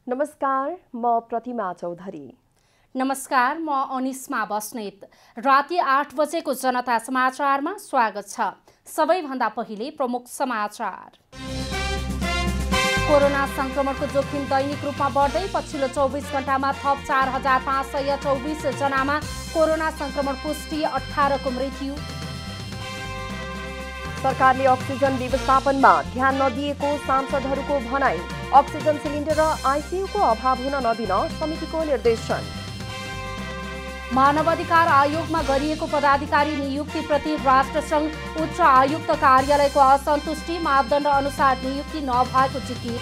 नमस्कार, म प्रतिमा चौधरी। नमस्कार, म अनिस्मा बस्नेत। राति 8 बजेको जनता समाचारमा स्वागत छ। सबैभन्दा पहिले प्रमुख समाचार। कोरोना संक्रमणको जोखिम दैनिक रूपमा बढ्दै पछिल्लो 24 घण्टामा थप 4524 जनामा कोरोना संक्रमण पुष्टि, 18 को मृत्यु। सरकारले अक्सिजन व्यवस्थापनमा ध्यान नदिएको सांसदहरूको भनाई। अक्सिजन सिलिन्डर र आइसियुको अभाव हुन नदिन समितिको निर्देशन। मानवाधिकार आयोगमा गरिएको पदाधिकारी नियुक्तिप्रति राष्ट्रसङ्घ उच्च आयुक्त कार्यालयको असन्तुष्टि, मापदण्ड अनुसार नियुक्ति नभएको जिकिर।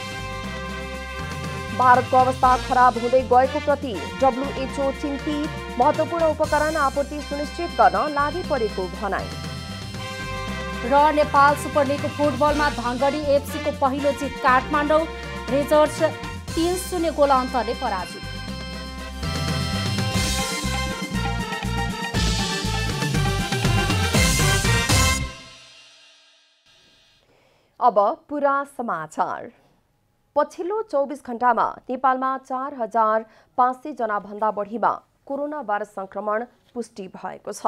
भारतको अवस्था खराब हुँदै गएको प्रति WHO चिन्तित, महत्त्वपूर्ण उपकरण आपूर्ति सुनिश्चित गर्न लागि परेको भनाई। र नेपाल सुपर लिग फुटबलमा धनगढी एफसीको पहिलो जित, काठमाडौँ रेजर्स 3-0 गोल अन्तरले पराजित। अब पूरा समाचार। पछिल्लो 24 घण्टामा नेपालमा 4500 जना भन्दा बढीमा कोरोना भाइरस संक्रमण पुष्टि भएको छ।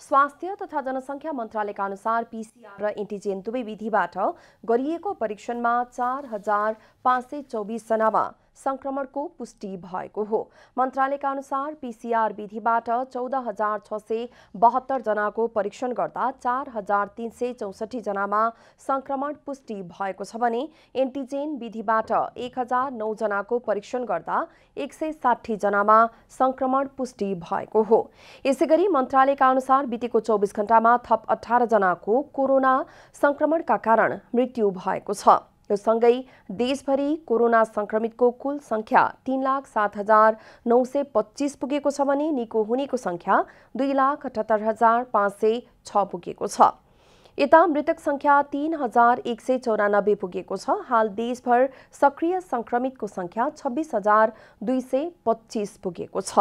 स्वास्थ्य तथा जनसङ्ख्या मन्त्रालयका अनुसार PCR र एन्टिजेन दुवै विधिबाट गरिएको परीक्षणमा 4524 जनामा संक्रमणको पुष्टि भएको हो। मन्त्रालयका अनुसार PCR विधिबाट 14672 जनाको परीक्षण गर्दा 4364 जनामा संक्रमण पुष्टि भएको छ भने एन्टिजेन विधिबाट 1009 जनाको परीक्षण गर्दा 160 जनामा संक्रमण पुष्टि भएको हो। यसैगरी मन्त्रालयका अनुसार बितेको 24 घण्टामा थप 18 जनाको कोरोना संक्रमणका कारण मृत्यु भएको छ। यो सँगै देशभरि कोरोना संक्रमितको कुल संख्या 3,07,925 पुगेको छ भने निको हुनेको संख्या 2,78,506 पुगेको छ। यता मृतक संख्या 3,194 पुगेको छ। हाल देशभर सक्रिय संक्रमितको संख्या 26,225 पुगेको छ।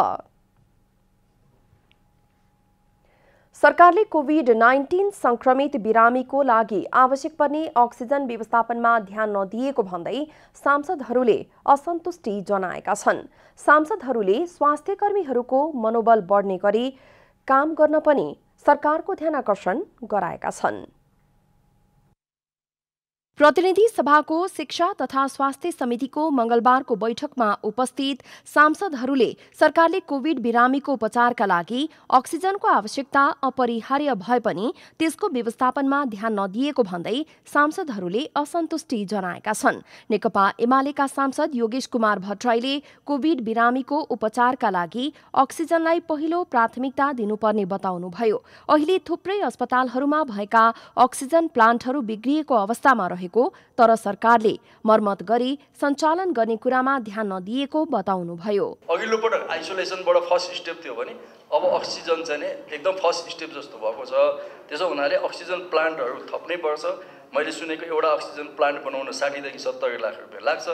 सरकारले कोभिड-19 संक्रमित बिरामीको लागि आवश्यक पर्ने अक्सिजन व्यवस्थापनमा ध्यान नदिएको भन्दै सांसदहरूले असन्तुष्टि जनाएका छन्। सांसदहरूले स्वास्थ्यकर्मीहरूको मनोबल बढ्ने गरी काम गर्न पनि सरकारको ध्यानाकर्षण गराएका छन्। प्रतिनिधि सभाको शिक्षा तथा स्वास्थ्य समितिको मंगलबारको बैठकमा उपस्थित सांसदहरूले सरकारले कोभिड बिरामीको उपचारका लागि अक्सिजनको आवश्यकता अपरिहार्य भए पनि त्यसको व्यवस्थापनमा ध्यान नदिएको भन्दै सांसदहरूले असन्तुष्टि जनाएका छन्। नेकपा एमालेका सांसद योगेश कुमार भट्टराईले कोभिड बिरामीको उपचारका लागि अक्सिजनलाई पहिलो प्राथमिकता दिनुपर्ने बताउनुभयो। अहिले थुप्रै अस्पतालहरूमा भएका अक्सिजन प्लान्टहरू बिग्रिएको अवस्थामा रहेको तर सरकारले मर्मत गरी सञ्चालन गर्ने कुरामा ध्यान नदिएको बताउनुभयो। अघिल्लो पटक आइसोलेसनबाट फर्स्ट स्टेप थियो भने अब अक्सिजन चाहिँ एकदम फर्स्ट स्टेप जस्तो भएको छ। त्यसो हुनाले अक्सिजन प्लान्टहरू थप्नै पर्छ। मैले सुनेको एउटा अक्सिजन प्लान्ट बनाउन 60 देखि 70 लाख रुपियाँ लाग्छ।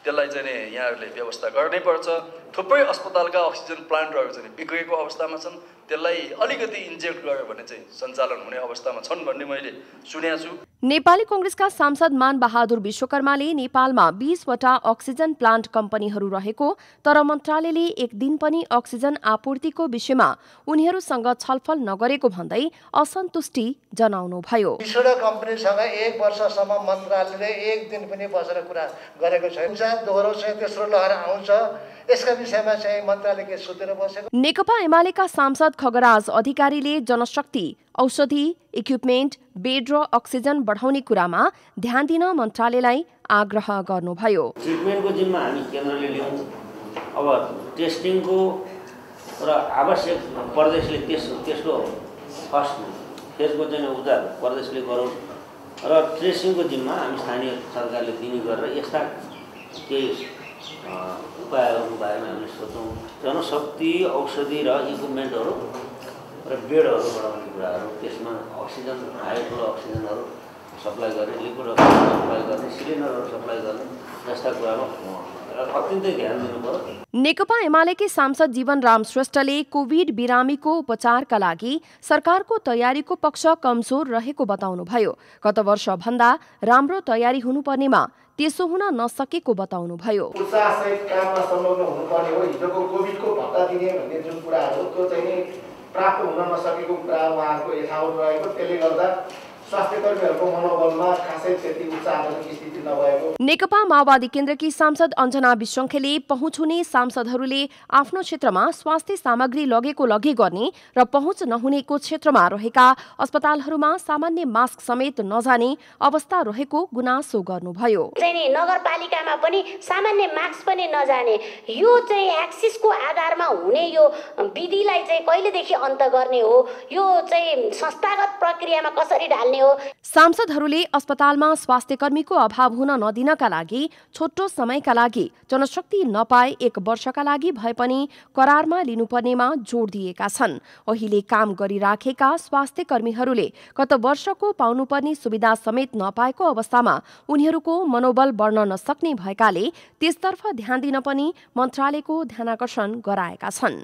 त्यसलाई चाहिँ यहाँहरूले व्यवस्था गर्नै पर्छ। थुप्रै अस्पतालका अक्सिजन प्लान्टहरू चाहिँ बिग्रेको अवस्थामा छन्। त्यसलाई अलिकति इन्जेक्ट गर्यो भने चाहिँ सञ्चालन हुने अवस्थामा छन् भन्ने मैले सुनेको छु। नेपाली कांग्रेसका सांसद मान बहादुर विश्वकर्माले नेपालमा 20 वटा अक्सिजन प्लान्ट कम्पनीहरू रहेको तर मन्त्रालयले एक दिन पनि अक्सिजन आपूर्तिको विषयमा उनीहरूसँग छलफल नगरेको भन्दै असन्तुष्टि जनाउनुभयो। 20 वटा कम्पनीसँग 1 वर्षसम्म मन्त्रालयले एक दिन पनि बसेर कुरा गरेको छैन। दोहोरो चाहिँ तेस्रो लहर आउँछ, यसका विषयमा चाहिँ मन्त्रालयले सुतेर बसेको। नेकपा एमालेका सांसद खगराज अधिकारीले जनशक्ति, औषधि, इक्विपमेन्ट, बेड र अक्सिजन बढाउने कुरामा ध्यान दिन मन्त्रालयलाई आग्रह गर्नुभयो। ट्रिटमेन्टको जिम्मा हामी केन्द्रले लियौँ। अब टेस्टिङको र आवश्यक प्रदेशले त्यसको फर्स्ट फेजको चाहिँ उपचार प्रदेशले गरौँ र ट्रेसिङको जिम्मा हामी स्थानीय सरकारले दिने गरेर यस्ता केही उपायहरू बारेमा हामीले सोचौँ। जनशक्ति, औषधि र इक्विपमेन्टहरू र बेडहरू बढाउने कुराहरू, त्यसमा अक्सिजन, हाई फ्लो अक्सिजनहरू सप्लाई गर्ने, लिक्विड अक्सिजन सप्लाई गर्ने, सिलिन्डरहरू सप्लाई गर्ने जस्ता कुरामा अत्यन्तै ध्यान दिनु पर्यो। नेकपा एमालेकी सांसद जीवनराम श्रेष्ठले कोभिड बिरामीको उपचारका लागि सरकारको तयारीको पक्ष कमजोर रहेको बताउनुभयो। गत वर्ष भन्दा राम्रो तयारी हुनुपर्नेमा त्यसो हुन नसकेको बताउनुभयो। उत्साहसहित काममा संलग्न हुनुपर्ने हो। हिजोको कोभिडको भत्ता दिने भन्ने जुन कुराहरू त्यो चाहिँ प्राप्त हुन नसकेको कुरा उहाँहरूको यथावत रहेको, त्यसले गर्दा स्वास्थ्यकर्मीहरूको मनोबलमा खासै त्यति उत्साहजनक स्थिति नभएको। नेकपा माओवादी केन्द्रकी सांसद अञ्जना विश्वङखेले पहुँच हुने सांसदहरूले आफ्नो क्षेत्रमा स्वास्थ्य सामग्री लगेको गर्ने र पहुँच नहुनेको क्षेत्रमा रहेका अस्पतालहरूमा सामान्य मास्क समेत नजाने अवस्था रहेको गुनासो गर्नुभयो। नगरपालिकामा पनि सामान्य मास्क पनि नजाने, यो चाहिँ एक्सिसको आधारमा हुने यो विधिलाई चाहिँ कहिलेदेखि अन्त गर्ने हो, यो चाहिँ संस्थागत प्रक्रियामा कसरी ढाल्ने हो। सांसदहरूले अस्पतालमा स्वास्थ्यकर्मीको अभाव हुन नदिनका लागि छोटो समयका लागि जनशक्ति नपाए 1 वर्षका लागि भए पनि करारमा लिनुपर्नेमा जोड दिएका छन्। अहिले काम गरिराखेका स्वास्थ्यकर्मीहरूले गत वर्षको पाउनुपर्ने सुविधा समेत नपाएको अवस्थामा उनीहरूको मनोबल बढ्न नसक्ने भएकाले त्यसतर्फ ध्यान दिन पनि मन्त्रालयको ध्यानाकर्षण गराएका छन्।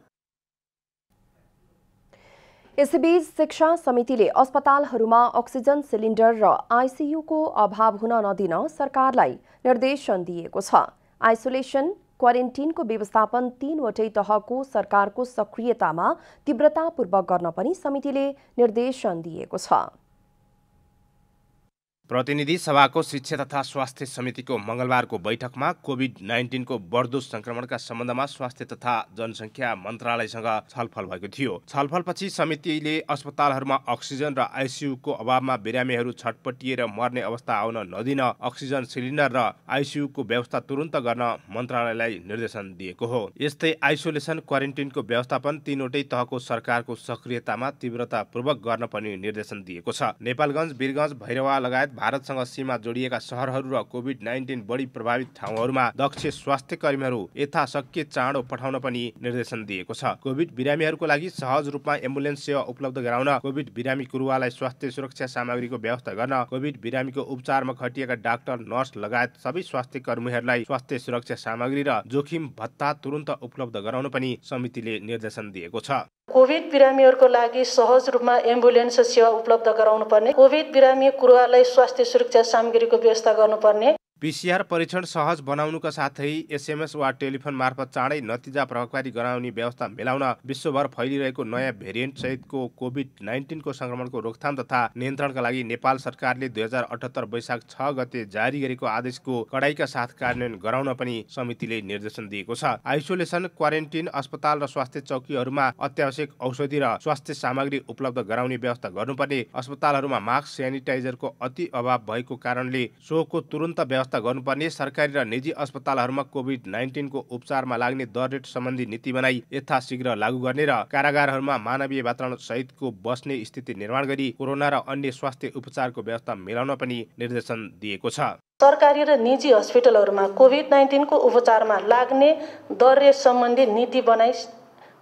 यसैबीच शिक्षा समितिले अस्पतालहरूमा अक्सिजन सिलिन्डर र आइसियुको अभाव हुन नदिन सरकारलाई निर्देशन दिएको छ। आइसोलेसन क्वारेन्टिनको व्यवस्थापन 3वटै तहको सरकारको सक्रियतामा तीव्रतापूर्वक गर्न पनि समितिले निर्देशन दिएको छ। प्रतिनिधि सभाको शिक्षा तथा स्वास्थ्य समितिको मंगलबारको बैठकमा कोभिड-19 को बढ्दो संक्रमणका सम्बन्धमा स्वास्थ्य तथा जनसङ्ख्या मन्त्रालयसँग छलफल भएको थियो। छलफलपछि समितिले अस्पतालहरूमा अक्सिजन र आइसियुको अभावमा बिरामीहरू छटपटिएर मर्ने अवस्था आउन नदिन अक्सिजन सिलिन्डर र आइसियुको व्यवस्था तुरुन्त गर्न मन्त्रालयलाई निर्देशन दिएको हो। यस्तै आइसोलेसन क्वारेन्टिनको व्यवस्थापन 3वटै तहको सरकारको सक्रियतामा तीव्रतापूर्वक गर्न पनि निर्देशन दिएको छ। नेपालगञ्ज, वीरगञ्ज, भैरवा लगायत भारतसँग सीमा जोडिएका शहरहरू र कोभिड-19 बढी प्रभावित ठाउँहरूमा दक्ष स्वास्थ्य कर्मीहरू यथाशक्य चाँडो पठाउन पनि निर्देशन दिएको छ। कोभिड बिरामीहरूको लागि सहज रूपमा एम्बुलेन्स सेवा उपलब्ध गराउन, कोभिड बिरामी कुरुवालाई स्वास्थ्य सुरक्षा सामग्रीको व्यवस्था गर्न, कोभिड बिरामीको उपचारमा खटिएका डाक्टर, नर्स लगायत सबै स्वास्थ्य कर्मीहरूलाई स्वास्थ्य सुरक्षा सामग्री र जोखिम भत्ता तुरुन्त उपलब्ध गराउन पनि समितिले निर्देशन दिएको छ। कोभिड बिरामीहरूको लागि सहज रूपमा एम्बुलेन्स सेवा उपलब्ध गराउनु पर्ने, कोभिड बिरामी कुरुवालाई स्वास्थ्य सुरक्षा सामग्रीको व्यवस्था गर्नुपर्ने, पीसीआर परीक्षण सहज बनाउनुका साथै एसएमएस वा टेलिफोन मार्फत चाँडै नतिजा प्रभावकारी गराउने व्यवस्था मिलाउन, विश्वभर फैलिरहेको नयाँ भेरिएन्ट सहितको कोभिड-19 को संक्रमणको रोकथाम तथा नियन्त्रणका लागि नेपाल सरकारले 2078 वैशाख 6 गते जारी गरेको आदेशको कडाइका साथ कार्यान्वयन गराउन पनि समितिले निर्देशन दिएको छ। आइसोलेसन क्वारेन्टिन अस्पताल र स्वास्थ्य चौकीहरूमा अत्यावश्यक औषधि र स्वास्थ्य सामग्री उपलब्ध गराउने व्यवस्था गर्नुपर्ने, अस्पतालहरूमा मास्क सेनिटाइजरको अति अभाव भएको कारणले सोको तुरुन्त व्यवस्था गर्नुपर्ने, सरकारी र निजी अस्पतालहरूमा कोभिड-19 को उपचारमा लाग्ने दर रेट सम्बन्धी नीति बनाई यथाशीघ्र लागू गर्ने र कारागारहरूमा मानवीय वातावरण सहितको बस्ने स्थिति निर्माण गरी कोरोना र अन्य स्वास्थ्य उपचारको व्यवस्था मिलाउन पनि निर्देशन दिएको छ। सरकारी र निजी अस्पतालहरूमा कोभिड-19 को उपचारमा लाग्ने दर रेट सम्बन्धी नीति बनाई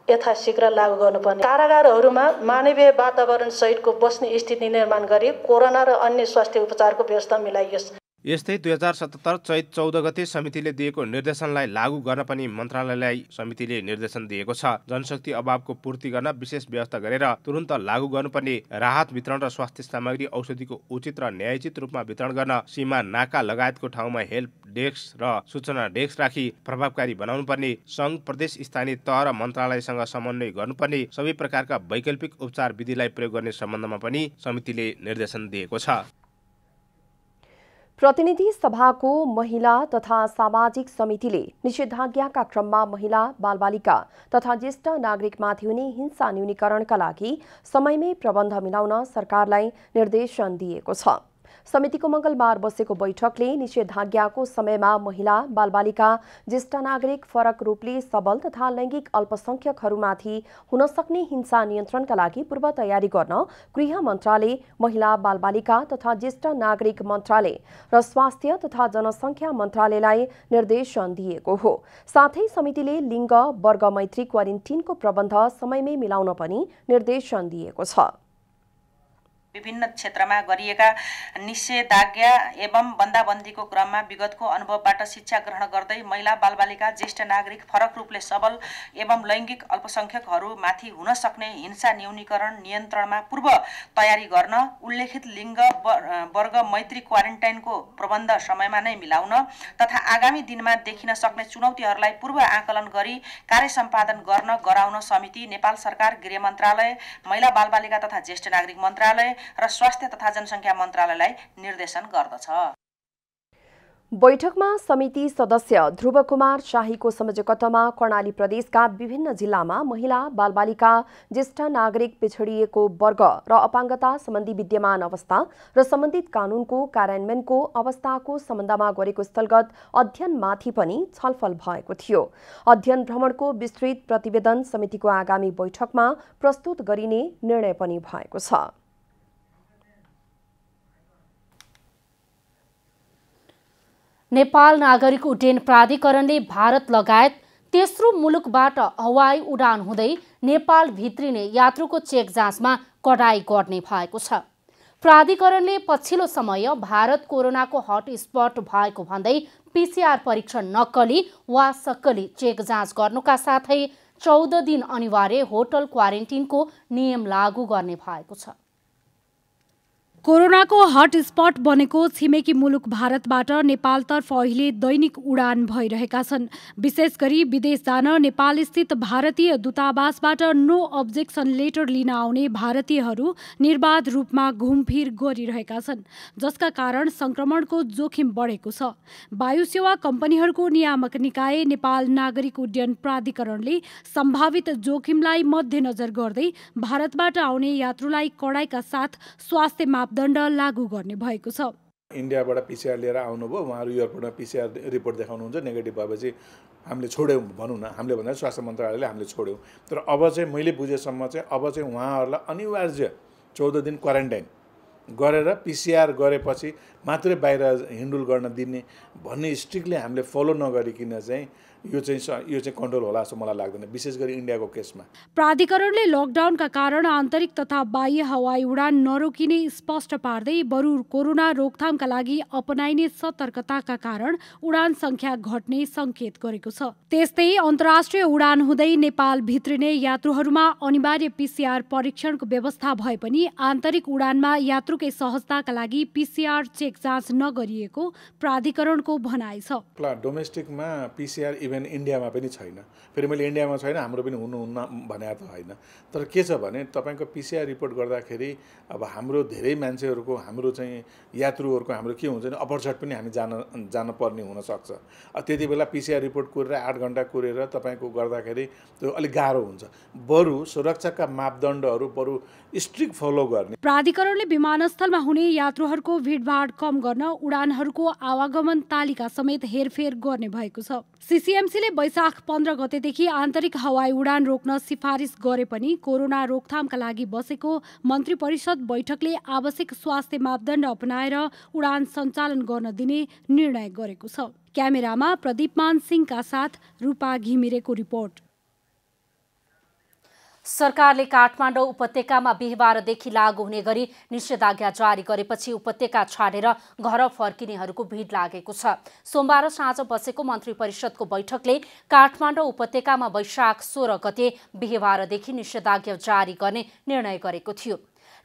यथाशीघ्र लागू गर्नुपर्ने, कारागारहरूमा मानवीय वातावरण सहितको बस्ने स्थिति निर्माण गरी कोरोना र अन्य स्वास्थ्य उपचारको व्यवस्था मिलाइयोस्। यस्तै 2077 चैत 14 गते समितिले दिएको निर्देशनलाई लागू गर्न पनि मन्त्रालयलाई समितिले निर्देशन दिएको छ। जनशक्ति अभावको पूर्ति गर्न विशेष व्यवस्था गरेर तुरुन्त लागू गर्नुपर्ने, राहत वितरण र स्वास्थ्य सामग्री औषधिको उचित र न्यायोचित रूपमा वितरण गर्न, सीमा नाका लगायतको ठाउँमा हेल्प डेस्क र सूचना डेस्क राखी प्रभावकारी बनाउनु पर्ने, संघ प्रदेश स्थानीय तह र मन्त्रालयसँग समन्वय गर्नुपर्ने, सबै प्रकारका वैकल्पिक उपचार विधिलाई प्रयोग गर्ने सम्बन्धमा पनि समितिले निर्देशन दिएको छ। प्रतिनिधि सभाको महिला तथा सामाजिक समितिले निषेधाज्ञाका क्रममा महिला, बालबालिका तथा ज्येष्ठ नागरिकमाथि हुने हिंसा न्यूनीकरणका लागि समयमै प्रबन्ध मिलाउन सरकारलाई निर्देशन दिएको छ। समितिको मंगलबार बसेको बैठकले निषेधाज्ञाको समयमा महिला, बालबालिका, ज्येष्ठ नागरिक, फरक रूपले सबल तथा लैंगिक अल्पसंख्यकहरूमाथि हुन सक्ने हिंसा नियन्त्रणका लागि पूर्व तयारी गर्न गृह मन्त्रालय, महिला, बालबालिका तथा ज्येष्ठ नागरिक मन्त्रालय र स्वास्थ्य तथा जनसंख्या मन्त्रालयलाई निर्देशन दिएको हो। साथै समितिले लिङ्ग, वर्ग मैत्री क्वारेन्टिनको प्रबन्ध समयमै मिलाउन पनि निर्देशन दिएको छ। विभिन्न क्षेत्रमा गरिएका निषेधाज्ञा एवं बन्दाबन्दीको क्रममा विगतको अनुभवबाट शिक्षा ग्रहण गर्दै महिला बालबालिका ज्येष्ठ नागरिक फरक रूपले सबल एवं लैङ्गिक अल्पसंख्यकहरूमाथि हुन सक्ने हिंसा न्यूनीकरण नियन्त्रणमा पूर्व तयारी गर्न उल्लेखित लिङ्ग वर्ग मैत्री क्वारेन्टाइनको प्रबन्ध समयमा नै मिलाउन तथा आगामी दिनमा देखिन सक्ने चुनौतीहरूलाई पूर्व आकलन गरी कार्य सम्पादन गर्न गराउन समिति नेपाल सरकार गृह मन्त्रालय महिला बालबालिका तथा ज्येष्ठ नागरिक मन्त्रालय र स्वास्थ्य तथा जनसङ्ख्या मन्त्रालयलाई निर्देशन गर्दछ। बैठकमा समिति सदस्य ध्रुव कुमार शाहीको संयोजकत्वमा कर्णाली प्रदेशका विभिन्न जिल्लामा महिला बालबालिका ज्येष्ठ नागरिक पिछडिएको वर्ग र अपाङ्गता सम्बन्धी विद्यमान अवस्था र सम्बन्धित कानूनको कार्यान्वयनको अवस्थाको सम्बन्धमा गरेको स्थलगत अध्ययनमाथि पनि छलफल भएको थियो। अध्ययन भ्रमणको विस्तृत प्रतिवेदन समितिको आगामी बैठकमा प्रस्तुत गरिने निर्णय पनि भएको छ। नेपाल नागरिक उड्डयन प्राधिकरणले भारत लगायत तेस्रो मुलुकबाट हवाई उडान हुँदै नेपाल भित्रिने यात्रुको चेक जाँचमा कडाई गर्ने भएको छ। प्राधिकरणले पछिल्लो समय भारत कोरोनाको हटस्पट भएको भन्दै पीसीआर परीक्षण नक्कली वा सक्कली चेक जाँच गर्नुका साथै 14 दिन अनिवार्य होटल क्वारेन्टिनको नियम लागू गर्ने भएको छ। कोरोनाको हटस्पट बनेको छिमेकी मुलुक भारतबाट नेपालतर्फ अहिले दैनिक उडान भइरहेका छन्। विशेष गरी विदेश जान नेपालस्थित भारतीय दूतावासबाट नो अब्जेक्सन लेटर लिन आउने भारतीयहरू निर्बाध रूपमा घुमफिर गरिरहेका छन्, जसका कारण संक्रमणको जोखिम बढेको छ। वायु सेवा कम्पनीहरूको नियामक निकाय नेपाल नागरिक उड्डयन प्राधिकरणले सम्भावित जोखिमलाई मध्यनजर गर्दै भारतबाट आउने यात्रुलाई कडाइका साथ स्वास्थ्य मापदण्ड लागू गर्ने भएको छ। इन्डियाबाट पीसीआर लिएर आउनुभयो, उहाँहरू एयरपोर्टमा पीसीआर रिपोर्ट देखाउनुहुन्छ, नेगेटिभ भएपछि हामीले छोड्यौँ भनौँ न, हामीले भन्दा स्वास्थ्य मन्त्रालयले हामीले छोड्यौँ। तर अब चाहिँ मैले बुझेसम्म चाहिँ अब चाहिँ उहाँहरूलाई अनिवार्य 14 दिन क्वारेन्टाइन गरेर पीसीआर गरेपछि मात्रै बाहिर हिँडुल गर्न दिने भन्ने स्ट्रिक्टली हामीले फलो नगरिकन चाहिँ यो चाहिँ कन्ट्रोल होला जस्तो मलाई लाग्दैन, विशेष गरी इन्डियाको केसमा। प्राधिकरणले लकडाउनका कारण आन्तरिक तथा बाह्य हवाई उडान नरोकिने स्पष्ट पार्दै बरु कोरोना रोकथामका लागि अपनाइने सतर्कताका कारण उडान संख्या घट्ने संकेत गरेको छ। त्यस्तै अन्तर्राष्ट्रिय उडान हुँदै नेपाल भित्रिने यात्रुहरूमा अनिवार्य पीसीआर परीक्षणको व्यवस्था भए पनि आन्तरिक उडानमा यात्रुकै सहजताका लागि पीसीआर चेक जाँच नगरिएको प्राधिकरणको भनाइ छ। डोमेस्टिकमा पीसीआर इभेन इन्डियामा पनि छैन। फेरि मैले इन्डियामा छैन हाम्रो पनि हुनुहुन्न भने त होइन, तर के छ भने तपाईँको पीसीआर रिपोर्ट गर्दाखेरि अब हाम्रो धेरै मान्छेहरूको हाम्रो चाहिँ यात्रुहरूको हाम्रो के हुन्छ भने अपरचट पनि हामी जान पर्ने हुनसक्छ। त्यति बेला पीसीआर रिपोर्ट कुरेर 8 घण्टा कुरेर तपाईँको गर्दाखेरि त्यो अलिक गाह्रो हुन्छ। बरु सुरक्षाका मापदण्डहरू बरु स्ट्रिक्ट फलो गर्ने। प्राधिकरणले विमानस्थलमा हुने यात्रुहरूको भिडभाड कम गर्न उडानहरूको आवागमन तालिका समेत हेरफेर गर्ने भएको छ। सीसीएमसीले वैशाख 15 गतेदेखि आन्तरिक हवाई उडान रोक्न सिफारिस गरे पनि कोरोना रोकथामका लागि बसेको मन्त्री परिषद बैठकले आवश्यक स्वास्थ्य मापदण्ड अपनाएर उडान सञ्चालन गर्न दिने निर्णय गरेको छ। क्यामेरामा प्रदीपमान सिंहका साथ रूपा घिमिरेको रिपोर्ट। सरकारले काठमाडौँ उपत्यकामा बिहीबारदेखि लागू हुने गरी निषेधाज्ञा जारी गरेपछि उपत्यका छाडेर घर फर्किनेहरूको भिड लागेको छ। सोमबार साँझ बसेको मन्त्री परिषदको बैठकले काठमाडौँ उपत्यकामा वैशाख 16 गते बिहीबारदेखि निषेधाज्ञा जारी गर्ने निर्णय गरेको थियो।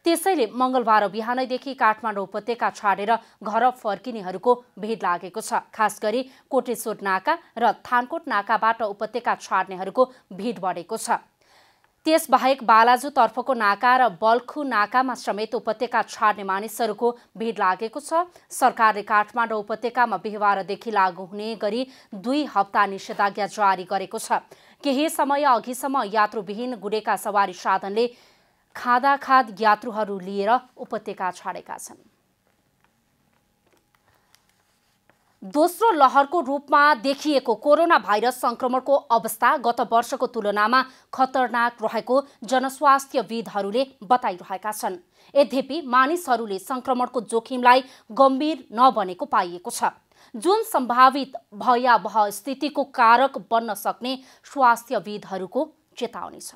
त्यसैले मंगलबार बिहानैदेखि काठमाडौँ उपत्यका छाडेर घर फर्किनेहरूको भिड लागेको छ। खास गरी कोटेश्वर नाका र थानकोट नाकाबाट उपत्यका छाड्नेहरूको भिड बढेको छ। त्यसबाहेक बालाजुतर्फको नाका र बल्खु नाकामा समेत उपत्यका छाड्ने मानिसहरूको भिड लागेको छ। सरकारले काठमाडौँ उपत्यकामा बिहीबारदेखि लागू हुने गरी 2 हप्ता निषेधाज्ञा जारी गरेको छ। केही समय अघिसम्म यात्रुविहीन गुडेका सवारी साधनले खादाखाद यात्रुहरू लिएर उपत्यका छाडेका छन्। दोस्रो लहरको रूपमा देखिएको कोरोना भाइरस संक्रमणको अवस्था गत वर्षको तुलनामा खतरनाक रहेको जनस्वास्थ्यविदहरूले बताइरहेका छन्। यद्यपि मानिसहरूले संक्रमणको जोखिमलाई गम्भीर नबनेको पाइएको छ, जुन सम्भावित भयावह स्थितिको कारक बन्न सक्ने स्वास्थ्यविदहरूको चेतावनी छ।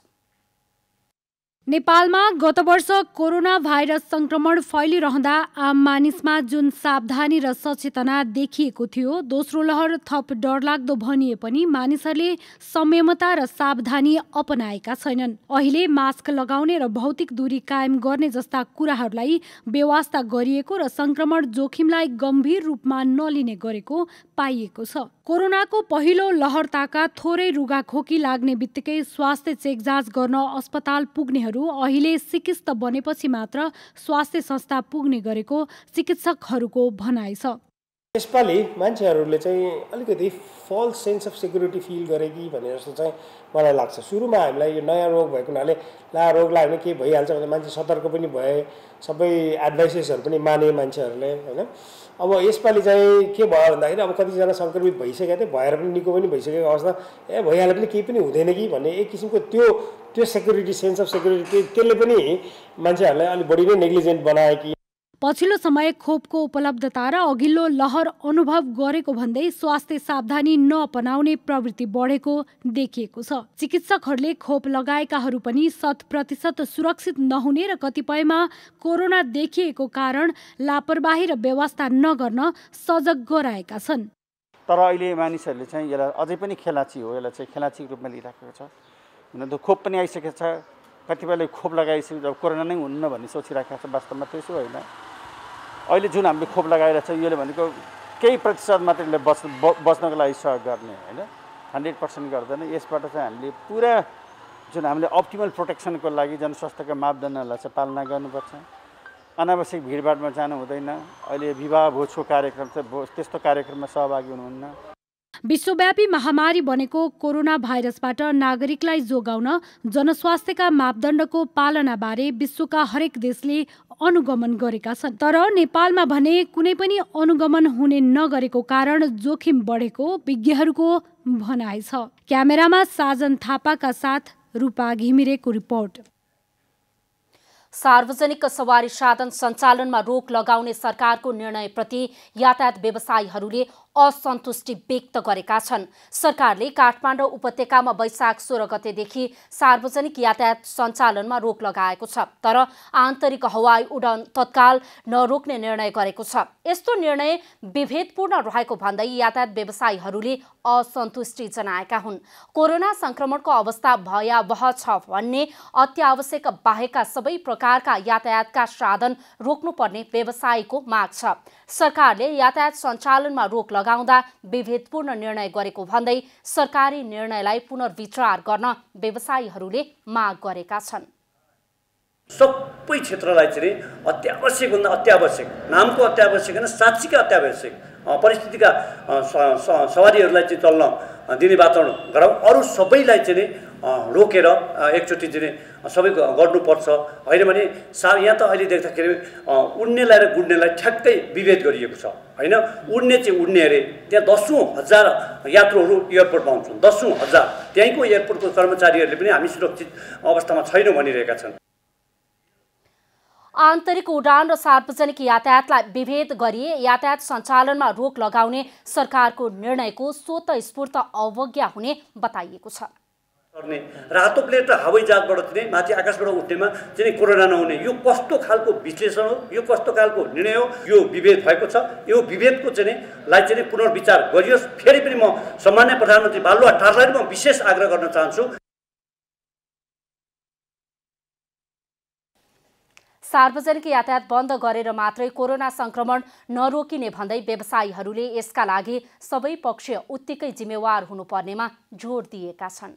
नेपालमा गत वर्ष कोरोना भाइरस संक्रमण फैलिरहँदा आम मानिसमा जुन सावधानी र सचेतना देखिएको थियो, दोस्रो लहर थप डरलाग्दो भनिए पनि मानिसहरूले संयमता र सावधानी अपनाएका छैनन्। अहिले मास्क लगाउने र भौतिक दूरी कायम गर्ने जस्ता कुराहरूलाई बेवास्ता गरिएको र संक्रमण जोखिमलाई गम्भीर रूपमा नलिने गरेको पाइएको छ। कोरोनाको पहिलो लहर ताका थोरै रुगाखोकी लाग्ने बित्तिकै स्वास्थ्य चेक जाँच गर्न अस्पताल पुग्नेहरू अहिले सिकिस्त बनेपछि मात्र स्वास्थ्य संस्था पुग्ने गरेको चिकित्सकहरूको भनाइ छ। यसपालि मान्छेहरूले चाहिँ अलिकति false sense of security feel गरे कि भनेर जस्तो चाहिँ मलाई लाग्छ। सुरुमा हामीलाई यो नयाँ रोग भएको हुनाले रोग लाग्यो भने के भइहाल्छ भनेर मान्छे सतर्क पनि भए, सबै एडभाइसेसहरू पनि माने मान्छेहरूले, होइन। अब यसपालि चाहिँ के भयो भन्दाखेरि अब कतिजना सङ्क्रमित भइसकेका थिए, भएर पनि निको पनि भइसकेको अवस्था, भइहाल्यो पनि केही पनि हुँदैन कि भन्ने एक किसिमको त्यो सेक्युरिटी, सेन्स अफ सेक्युरिटी, त्यसले पनि मान्छेहरूलाई अलिक बढी नै नेग्लिजेन्ट बनायो कि। पछिल्लो समय खोपको उपलब्धता र अघिल्लो लहर अनुभव गरेको भन्दै स्वास्थ्य सावधानी नअपनाउने प्रवृत्ति बढेको देखिएको छ। चिकित्सकहरूले खोप लगाएकाहरू पनि 100% सुरक्षित नहुने र कतिपयमा कोरोना देखिएको कारण लापरवाही र व्यवस्था नगर्न सजग गराएका छन्। तर अहिले मानिसहरूले चाहिँ यसलाई अझै पनि खेलाची हो, यसलाई चाहिँ खेलाचीको रूपमा लिइराखेको छ। हुन त खोप पनि आइसकेको छ, कतिपयले खोप लगाइसकेपछि अब कोरोना नै हुन्न भन्ने सोचिराखेको छ। वास्तवमा त्यसो होइन। अहिले जुन हामीले खोप लगाएर चाहिँ यसले भनेको केही प्रतिशत मात्रले बच्नको लागि सहयोग गर्ने, होइन, 100% गर्दैन। यसबाट चाहिँ हामीले पुरा जुन हामीले अप्टिमल प्रोटेक्सनको लागि जनस्वास्थ्यका मापदण्डहरूलाई चाहिँ पालना गर्नुपर्छ। अनावश्यक भिडभाडमा जानु हुँदैन। अहिले विवाह भोजको कार्यक्रम चाहिँ त्यस्तो कार्यक्रममा सहभागी हुनुहुन्न। विश्वव्यापी महामारी बनेको कोरोना भाइरसबाट नागरिकलाई जोगाउन जनस्वास्थ्यका मापदण्डको पालनाबारे विश्वका हरेक देशले अनुगमन गरेका छन्। तर नेपालमा भने कुनै पनि अनुगमन हुने नगरेको कारण जोखिम बढेको विज्ञहरूको भनाइ छ। क्यामेरामा साजन थापाका साथ रूपा घिमिरेको रिपोर्ट। सार्वजनिक सवारी साधन सञ्चालनमा रोक लगाउने सरकारको निर्णयप्रति यातायात व्यवसायीहरूले असन्तुष्टि व्यक्त गरेका छन्। सरकारले काठमाडौँ उपत्यकामा वैशाख 16 गतेदेखि सार्वजनिक यातायात सञ्चालनमा रोक लगाएको छ, तर आन्तरिक हवाई उडान तत्काल नरोक्ने निर्णय गरेको छ। यस्तो निर्णय विभेदपूर्ण रहेको भन्दै यातायात व्यवसायीहरूले असन्तुष्टि जनाएका हुन्। कोरोना संक्रमणको अवस्था भयावह छ भन्ने अत्यावश्यक बाहेकका सबै प्रकारका यातायातका साधन रोक्नुपर्ने व्यवसायीको माग छ। सरकारले यातायात सञ्चालनमा रोक लगाउँदा विभेदपूर्ण निर्णय गरेको भन्दै सरकारी निर्णयलाई पुनर्विचार गर्न व्यवसायीहरूले माग गरेका छन्। सबै क्षेत्रलाई चाहिँ अत्यावश्यक भन्दा अत्यावश्यक, नामको अत्यावश्यक होइन, साँच्चीकै अत्यावश्यक परिस्थितिका सवारीहरूलाई चाहिँ चल्न दिने वातावरण गराउँ। अरू सबैलाई चाहिँ रोकेर एकचोटि चाहिँ सबै गर्नुपर्छ, होइन भने यहाँ त अहिले देख्दाखेरि उड्नेलाई र गुड्नेलाई ठ्याक्कै विभेद गरिएको छ, होइन। उड्ने चाहिँ उड्ने अरे, त्यहाँ 10,000 यात्रुहरू एयरपोर्टमा आउँछन्, 10,000। त्यहीँको एयरपोर्टको कर्मचारीहरूले पनि हामी सुरक्षित अवस्थामा छैनौँ भनिरहेका छन्। आन्तरिक उडान र सार्वजनिक यातायातलाई विभेद गरिए यातायात सञ्चालनमा रोक लगाउने सरकारको निर्णयको स्वतःस्फूर्त अवज्ञा हुने बताइएको छ। रातो प्लेट र हवाई जहाजबाट चाहिँ माथि आकाशबाट उठ्नेमा चाहिँ कोरोना नहुने, यो कस्तो खालको विश्लेषण हो, यो कस्तो खालको निर्णय हो? यो विभेद भएको छ। यो विभेदको चाहिँ पुनर्विचार गरियोस्। फेरि पनि म सम्माननीय प्रधानमन्त्री बालुवा ठाकरेलाई म विशेष आग्रह गर्न चाहन्छु। सार्वजनिक यातायात बन्द गरेर मात्रै कोरोना संक्रमण नरोकिने भन्दै व्यवसायीहरूले यसका लागि सबै पक्ष उत्तिकै जिम्मेवार हुनुपर्नेमा जोड दिएका छन्।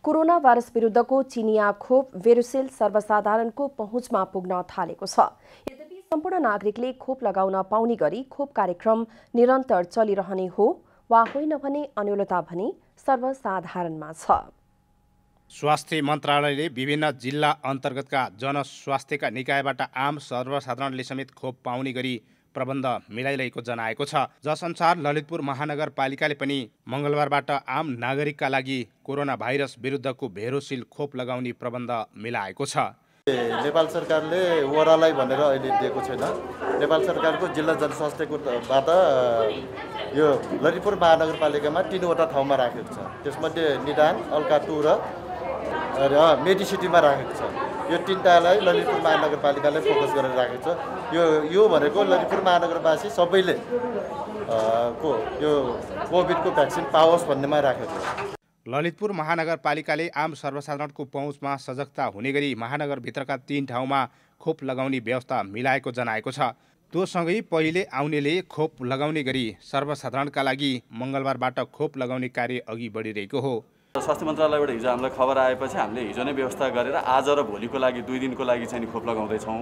कोरोना भाइरस विरुद्धको चिनिया खोप भेरुसेल सर्वसाधारणको पहुँचमा पुग्न थालेको छ। यद्यपि सम्पूर्ण नागरिकले खोप लगाउन पाउने गरी खोप कार्यक्रम निरन्तर चलिरहने हो वा होइन भने अन्योलता भने सर्वसाधारणमा छ। स्वास्थ्य मन्त्रालयले विभिन्न जिल्ला अन्तर्गतका जनस्वास्थ्यका निकायबाट आम सर्वसाधारणले समेत खोप पाउने गरी प्रबन्ध मिलाइरहेको जनाएको छ। जसअनुसार ललितपुर महानगरपालिकाले पनि मङ्गलबारबाट आम नागरिकका लागि कोरोना भाइरस विरुद्धको भेरोसिल खोप लगाउने प्रबन्ध मिलाएको छ। नेपाल सरकारले वरालाई भनेर अहिले दिएको छैन। नेपाल सरकारको जिल्ला जनस्वास्थ्यकोबाट यो ललितपुर महानगरपालिकामा 3वटा ठाउँमा राखेको छ। त्यसमध्ये निदान, अल्का 2 र मेडिसिटीमा राखेको छ। यो तिनटालाई ललितपुर महानगरपालिकाले फोकस गरेर राखेको छ। यो भनेको ललितपुर महानगरवासी सबैले यो कोभिडको भ्याक्सिन पाओस् भन्नेमा राखेको छ। ललितपुर महानगरपालिकाले आम सर्वसाधारणको पहुँचमा सजगता हुने गरी महानगरभित्रका 3 ठाउँमा खोप लगाउने व्यवस्था मिलाएको जनाएको छ। तोसँगै पहिले आउनेले खोप लगाउने गरी सर्वसाधारणका लागि मङ्गलबारबाट खोप लगाउने कार्य अघि बढिरहेको हो। स्वास्थ्य मन्त्रालयबाट हिजो हामीलाई खबर आएपछि हामीले हिजो नै व्यवस्था गरेर आज र भोलिको लागि 2 दिनको लागि चाहिँ खोप लगाउँदैछौँ।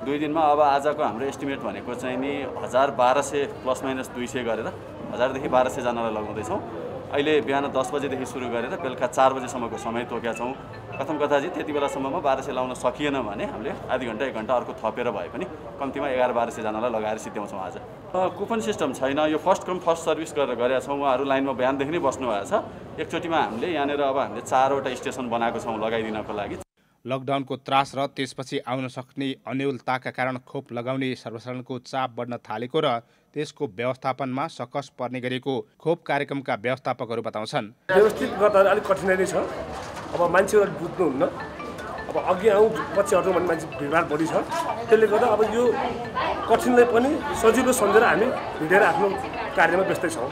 2 दिनमा अब आजको हाम्रो एस्टिमेट भनेको चाहिँ नि 1200 प्लस माइनस 200 गरेर 1000 देखि 1200 जनालाई लगाउँदैछौँ। अहिले बिहान 10 बजेदेखि सुरु गरेर बेलुका 4 बजेसम्मको समय तोकेका छौँ। कथम कथाजी त्यति बेलासम्ममा 1200 लगाउन सकिएन भने हामीले आधी घन्टा 1 घन्टा अर्को थपेर भए पनि कम्तीमा 11-1200 जनालाई लगाएर सिद्ध्याउँछौँ। आज कुपन सिस्टम छैन, यो फर्स्ट कम फर्स्ट सर्भिस गरेर गरेका छौँ। उहाँहरू लाइनमा बिहानदेखि नै बस्नु भएको छ। एकचोटिमा हामीले यहाँनिर अब हामीले 4वटा स्टेसन बनाएको छौँ लगाइदिनको लागि। लकडाउनको त्रास र त्यसपछि आउन सक्ने अन्यलताका कारण खोप लगाउने सर्वसाधारणको चाप बढ्न थालेको र त्यसको व्यवस्थापनमा सकस पर्ने गरेको खोप कार्यक्रमका व्यवस्थापकहरू बताउँछन्। व्यवस्थित गर्दा अलिक कठिनाइ नै छ। अब मान्छेहरू बुझ्नुहुन्न, अब अघि आउँ पछि हट्नु भन्ने मान्छे भिडभाड बढी छ। त्यसले गर्दा अब यो कठिनलाई पनि सजिलो सम्झेर हामी हिँडेर आफ्नो कार्यमा व्यस्तै छौँ।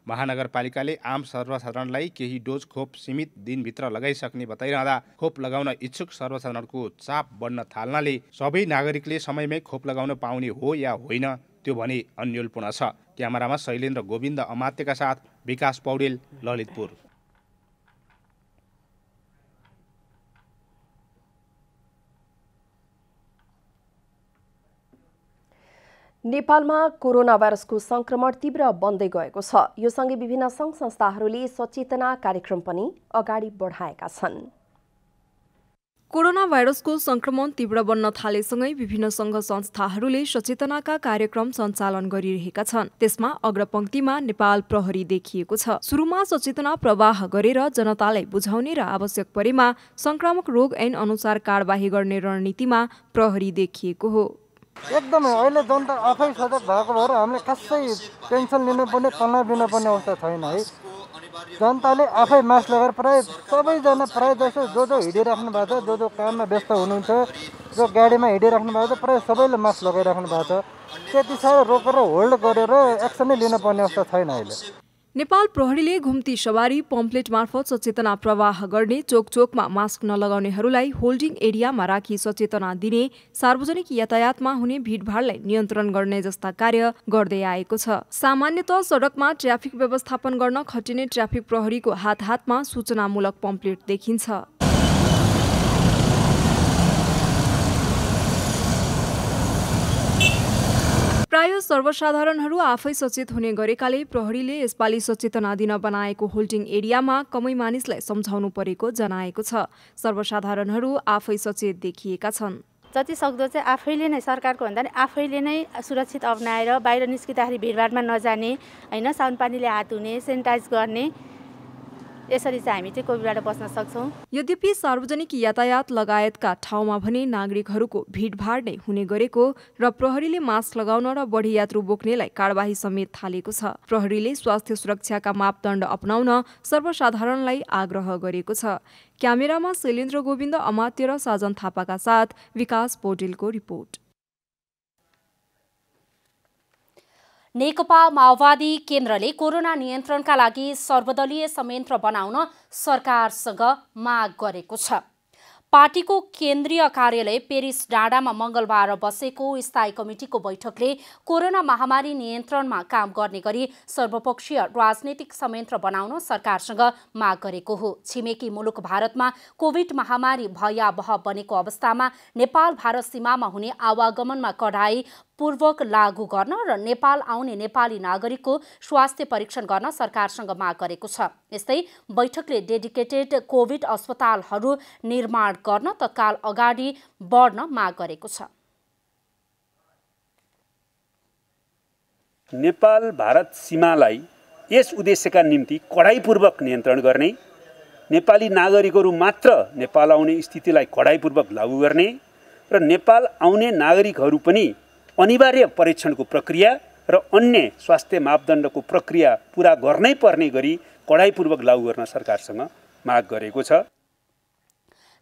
महानगरपालिकाले आम सर्वसाधारणलाई केही डोज खोप सीमित दिनभित्र लगाइसक्ने बताइरहँदा खोप लगाउन इच्छुक सर्वसाधारणको चाप बढ्न थाल्नाले सबै नागरिकले समयमै खोप लगाउन पाउने हो या होइन त्यो भने अन्यलपूर्ण छ। क्यामेरामा शैलेन्द्र गोविन्द अमात्यका साथ विकास पौडेल, ललितपुर। नेपालमा कोरोना भाइरसको संक्रमण तीव्र बन्दै गएको छ। यो सँगै विभिन्न सङ्घ संस्थाहरूले सचेतना कार्यक्रम पनि अगाडि बढाएका छन्। कोरोना भाइरसको संक्रमण तीव्र बन्न थालेसँगै विभिन्न सङ्घ संस्थाहरूले सचेतनाका कार्यक्रम सञ्चालन गरिरहेका छन्। त्यसमा अग्रपङ्क्तिमा नेपाल प्रहरी देखिएको छ। सुरुमा सचेतना प्रवाह गरेर जनतालाई बुझाउने र आवश्यक परेमा संक्रामक रोग ऐन अनुसार कारबाही गर्ने रणनीतिमा प्रहरी देखिएको हो। एकदमै अहिले जनता आफै सजग भएको भएर हामीले खासै टेन्सन लिनुपर्ने तनाव लिनुपर्ने अवस्था छैन है। जनताले आफै मास्क लगाएर प्रायः सबैजना प्रायः जसो जो हिँडिराख्नु भएको छ, जो काममा व्यस्त हुनुहुन्छ, जो गाडीमा हिँडिराख्नु भएको छ, प्रायः सबैले मास्क लगाइराख्नु भएको छ। त्यति साह्रो रोकेर होल्ड गरेर एक्सनै लिनुपर्ने अवस्था छैन अहिले। नेपाल प्रहरीले घुम्ती सवारी पम्पलेट मार्फत सचेतना प्रवाह गर्ने, चोकचोकमा मास्क नलगाउनेहरूलाई होल्डिङ एरियामा राखी सचेतना दिने, सार्वजनिक यातायातमा हुने भिडभाडलाई नियन्त्रण गर्ने जस्ता कार्य गर्दै आएको छ। सामान्यतः सडकमा ट्राफिक व्यवस्थापन गर्न खटिने ट्राफिक प्रहरीको हात-हातमा सूचनामूलक पम्पलेट देखिन्छ। प्राय सर्वसाधारणहरू आफै सचेत हुने गरेकाले प्रहरीले यसपालि सचेतना दिन बनाएको होल्डिङ एरियामा कमै मानिसलाई सम्झाउनु परेको जनाएको छ। सर्वसाधारणहरू आफै सचेत देखिएका छन्। जति सक्दो चाहिँ आफैले नै सरकारको भन्दा नि आफैले नै सुरक्षित अपनाएर बाहिर निस्किँदाखेरि भिडभाडमा नजाने होइन, साबुन पानीले हात धुने, सेनिटाइज गर्ने, यसरी चाहिँ हामी चाहिँ कोभिडबाट बच्न सक्छौँ। यद्यपि सार्वजनिक यातायात लगायतका ठाउँमा भने नागरिकहरूको भिडभाड नै हुने गरेको र प्रहरीले मास्क लगाउन र बढी यात्रु बोक्नेलाई कारबाही समेत थालेको छ। प्रहरीले स्वास्थ्य सुरक्षाका मापदण्ड अपनाउन सर्वसाधारणलाई आग्रह गरेको छ। क्यामेरामा शैलेन्द्र गोविन्द अमात्य र साजन थापाका साथ विकास पौडेलको रिपोर्ट। नेकपा माओवादी केन्द्रले कोरोना नियन्त्रणका लागि सर्वदलीय संयन्त्र बनाउन सरकारसँग माग गरेको छ। पार्टीको केन्द्रीय कार्यालय पेरिस डाँडामा मङ्गलबार बसेको स्थायी कमिटिको बैठकले कोरोना महामारी नियन्त्रणमा काम गर्ने गरी सर्वपक्षीय राजनीतिक संयन्त्र बनाउन सरकारसँग माग गरेको हो। छिमेकी मुलुक भारतमा कोभिड महामारी भयावह बनेको अवस्थामा नेपाल भारत सीमामा हुने आवागमनमा कडाई पूर्वक लागू गर्न र नेपाल आउने नेपाली नागरिकको स्वास्थ्य परीक्षण गर्न सरकारसँग माग गरेको छ। यस्तै बैठकले डेडिकेटेड कोभिड अस्पतालहरू निर्माण गर्न तत्काल अगाडि बढ्न माग गरेको छ। नेपाल भारत सीमालाई यस उद्देश्यका निम्ति कडाइपूर्वक नियन्त्रण गर्ने, नेपाली नागरिकहरू मात्र नेपाल आउने स्थितिलाई कडाइपूर्वक लागू गर्ने र नेपाल आउने नागरिकहरू पनि अनिवार्य परीक्षणको प्रक्रिया र अन्य स्वास्थ्य मापदण्डको प्रक्रिया पूरा गर्नै पर्ने गरी कडाइपूर्वक लागू गर्न सरकारसँग माग गरेको छ।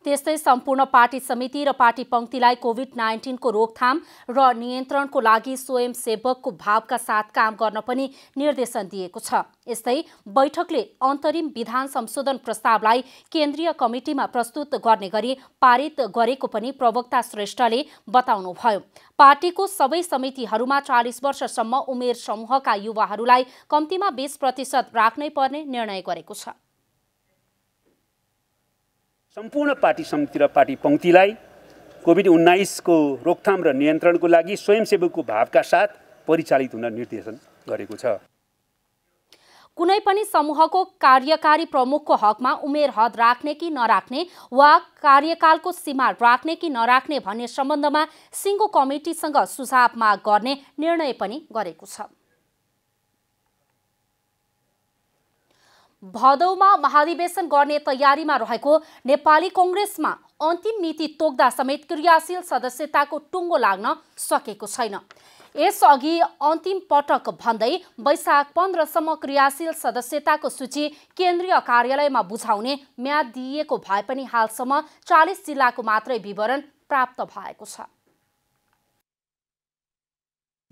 त्यस्तै सम्पूर्ण पार्टी समिति र पार्टी पंक्तिलाई कोभिड-19 को रोकथाम र नियन्त्रणको लागि स्वयंसेवकको भावका साथ काम गर्न पनि निर्देशन दिएको छ। यस्तै बैठकले अन्तरिम विधान संशोधन प्रस्तावलाई केन्द्रीय कमिटीमा प्रस्तुत गर्ने गरी पारित गरेको पनि प्रवक्ता श्रेष्ठले बताउनुभयो। पार्टीको सबै समितिहरूमा 40 वर्षसम्म उमेर समूहका युवाहरूलाई कम्तीमा 20% राख्नै पर्ने निर्णय गरेको छ। सम्पूर्ण पार्टी समिति र पार्टी पंक्तिलाई कोभिड-19 को रोकथाम र नियन्त्रणको लागि स्वयंसेवकको भावका साथ परिचालित हुन निर्देशन गरेको छ। कुनै पनि समूहको कार्यकारी प्रमुखको हकमा उमेर हद राख्ने कि नराख्ने वा कार्यकालको सीमा राख्ने कि नराख्ने भन्ने सम्बन्धमा सिङ्गो कमिटीसँग सुझाव माग गर्ने निर्णय पनि गरेको छ। भदौमा महाधिवेशन गर्ने तयारीमा रहेको नेपाली कांग्रेसमा अन्तिम मिति तोक्दा समेत क्रियाशील सदस्यताको टुङ्गो लाग्न सकेको छैन। यसअघि अन्तिम पटक भन्दै वैशाख 15 सम्म क्रियाशील सदस्यताको सूची केन्द्रीय कार्यालयमा बुझाउने म्याद दिइएको भए पनि हालसम्म 40 जिल्लाको मात्रै विवरण प्राप्त भएको छ।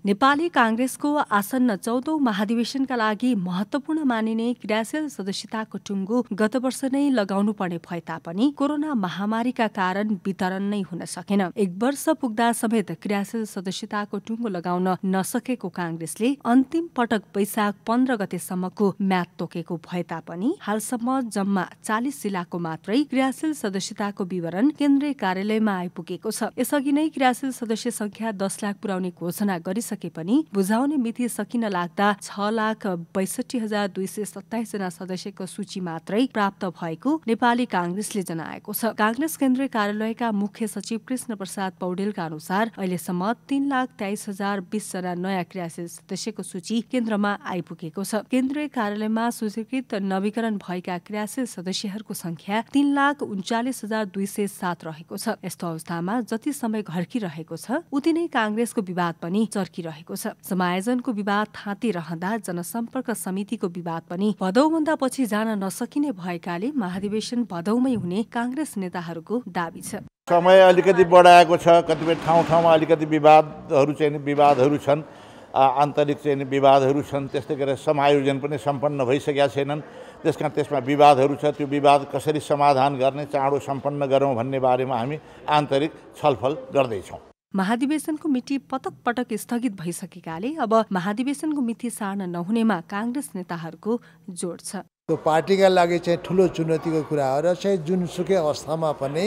नेपाली कांग्रेसको आसन्न 14औं महाधिवेशनका लागि महत्वपूर्ण मानिने क्रियाशील सदस्यताको टुङ्गो गत वर्ष नै लगाउनु पर्ने भए तापनि कोरोना महामारीका कारण वितरण नै हुन सकेन। 1 वर्ष पुग्दा समेत क्रियाशील सदस्यताको टुङ्गो लगाउन नसकेको कांग्रेसले अन्तिम पटक वैशाख 15 गतेसम्मको म्याद तोकेको भए तापनि हालसम्म जम्मा 40 जिल्लाको मात्रै क्रियाशील सदस्यताको विवरण केन्द्रीय कार्यालयमा आइपुगेको छ। यसअघि नै क्रियाशील सदस्य संख्या 10 लाख पुर्याउने घोषणा गरिसके पनि बुझाउने मिति सकिन लाग्दा 6,62,227 जना सदस्यको सूची मात्रै प्राप्त भएको नेपाली कांग्रेसले जनाएको छ। कांग्रेस केन्द्रीय कार्यालयका मुख्य सचिव कृष्ण प्रसाद पौडेलका अनुसार अहिलेसम्म 3,23,020 जना नयाँ क्रियाशील सदस्यको सूची केन्द्रमा आइपुगेको छ। केन्द्रीय कार्यालयमा स्वीकृत नवीकरण भएका क्रियाशील सदस्यहरूको संख्या 3,39,207 रहेको छ। यस्तो अवस्थामा जति समय घर्किरहेको छ उति नै कांग्रेसको विवाद पनि रहेको छ। समायोजनको विवाद थाँती रहँदा जनसम्पर्क समितिको विवाद पनि भदौभन्दा पछि जान नसकिने भएकाले महाधिवेशन भदौमै हुने कांग्रेस नेताहरूको दाबी छ। समय अलिकति बढाएको छ। कतिपय ठाउँमा अलिकति विवादहरू छन्, आन्तरिक विवादहरू छन्। त्यस्तै गरेर समायोजन पनि सम्पन्न भइसकेका छैनन्। त्यसमा विवादहरू छ। त्यो विवाद कसरी समाधान गर्ने, चाँडो सम्पन्न गरौँ भन्ने बारेमा हामी आन्तरिक छलफल गर्दैछौँ। महाधिवेशनको मिति पटक पटक स्थगित भइसकेकाले अब महाधिवेशनको मिति सार्न नहुनेमा कांग्रेस नेताहरूको जोड छ। त्यो पार्टीका लागि चाहिँ ठुलो चुनौतीको कुरा हो र चाहिँ जुनसुकै अवस्थामा पनि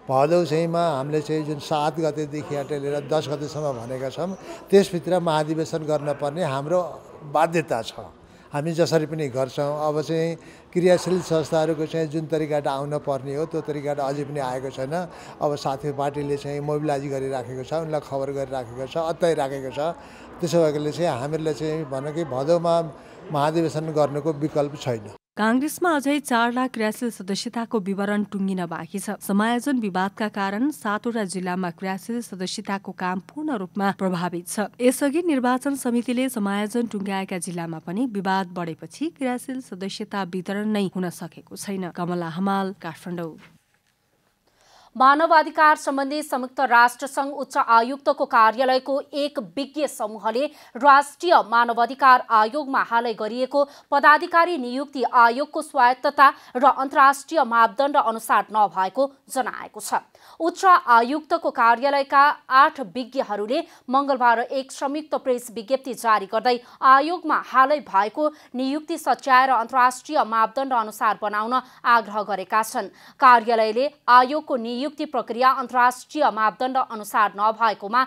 भदौ चाहिँमा हामीले चाहिँ जुन 7 गतेदेखि लिएर 10 गतेसम्म भनेका छौँ त्यसभित्र महाधिवेशन गर्न पर्ने हाम्रो बाध्यता छ। हामी जसरी पनि गर्छौँ। अब चाहिँ क्रियाशील संस्थाहरूको चाहिँ जुन तरिकाबाट आउन पर्ने हो त्यो तरिकाबाट अझै पनि आएको छैन। अब साथै पार्टीले चाहिँ मोबिलाइज गरिराखेको छ, उनलाई खबर गरिराखेको छ, अत्याइराखेको छ। त्यसो भएकोले चाहिँ हामीहरूले चाहिँ भनौँ कि भदौमा महाधिवेशन गर्नुको विकल्प छैन। कांग्रेसमा अझै 4 लाख क्रियाशील सदस्यताको विवरण टुङ्गिन बाँकी छ। समायोजन विवादका कारण 7वटा जिल्लामा क्रियाशील सदस्यताको काम पूर्ण रूपमा प्रभावित छ। यसअघि निर्वाचन समितिले समायोजन टुङ्ग्याएका जिल्लामा पनि विवाद बढेपछि क्रियाशील सदस्यता वितरण नै हुन सकेको छैन। कमला हमाल, काठमाडौँ। मानवाधिकार सम्बन्धी संयुक्त राष्ट्रसङ्घ उच्च आयुक्तको कार्यालयको एक विज्ञ समूहले राष्ट्रिय मानवाधिकार आयोगमा हालै गरिएको पदाधिकारी नियुक्ति आयोगको स्वायत्तता र अन्तर्राष्ट्रिय मापदण्ड अनुसार नभएको जनाएको छ। उच्च आयुक्तको कार्यालयका 8 विज्ञहरूले मंगलबार एक संयुक्त प्रेस विज्ञप्ति जारी गर्दै आयोगमा हालै भएको नियुक्ति सच्याएर अन्तर्राष्ट्रिय मापदण्ड अनुसार बनाउन आग्रह गरेका छन्। कार्यालयले आयोगको नियुक्ति प्रक्रिया अन्तर्राष्ट्रिय मापदण्ड अनुसार नभएकोमा